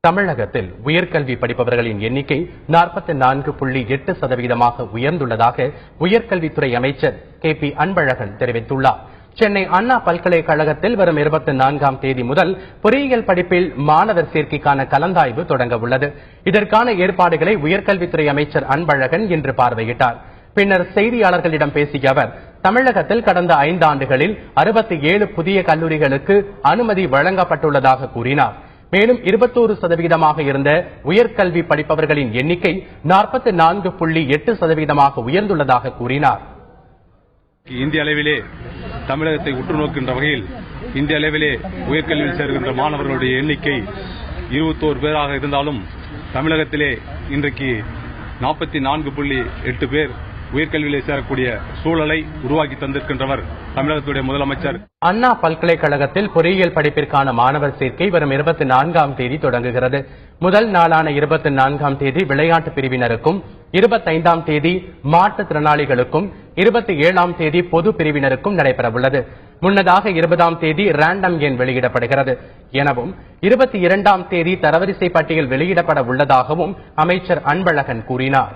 தமிழகத்தில் உயர்கல்வி படிப்பவர்களின் எண்ணிக்கை 44.8% உயர்ந்துள்ளதாக உயர்கல்வித்துறை அமைச்சர் KP அன்பழகன் தெரிவித்துள்ளார். சென்னை அண்ணா பல்கலைக்கழகத்தில் வரும் 24ஆம் தேதி முதல் பொறியியல் படிப்பில் மாணவர் சேர்க்கைக்கான கலந்தாய்வு தொடங்க உள்ளது. இதற்கான ஏற்பாடுகளை உயர்கல்வித்துறை அமைச்சர் அன்பழகன் இன்று பார்வையிட்டார். பின்னர் செய்தியாளர்களிடம் பேசிய அவர், தமிழகத்தில் கடந்த 5 ஆண்டுகளில் 67 புதிய கல்லூரிகளுக்கு அனுமதி வழங்கப்பட்டுள்ளதாக கூறினார். மேலும் 21% இருந்த உயர்கல்வி படிப்பவர்களின் எண்ணிக்கை 44.8% உயர்ந்துள்ளதாக கூறினார். இந்திய அளவிலே தமிழகத்தை உற்று நோக்கின்ற வகையில் இந்திய அளவிலே உயர்கல்வியில் சேர்கின்ற மாணவர்களுடைய எண்ணிக்கை 21 பேராக இருந்தாலும் தமிழகத்திலே இன்றைக்கு 44.8 பேர் உயர்கல்வியிலே சேரக்கூடிய சூழலை உருவாக்கி தந்திருக்கின்றவர் தமிழகத்துடைய முதலமைச்சர். அண்ணா பல்கலைக்கழகத்தில் பொறியியல் படிப்பிற்கான மாணவர் சேர்க்கை வரும் 24ஆம் தேதி தொடங்குகிறது. முதல் நாளான 24ஆம் தேதி விளையாட்டு பிரிவினருக்கும், 25ஆம் தேதி மாற்றுத்திறனாளிகளுக்கும், 27ஆம் தேதி பொது பிரிவினருக்கும் நடைபெறவுள்ளது. முன்னதாக 20ஆம் தேதி ரேண்டம் எண் வெளியிடப்படுகிறது எனவும் 22ஆம் தேதி தரவரிசை பட்டியல் வெளியிடப்பட உள்ளதாகவும் அமைச்சர் அன்பழகன் கூறினார்.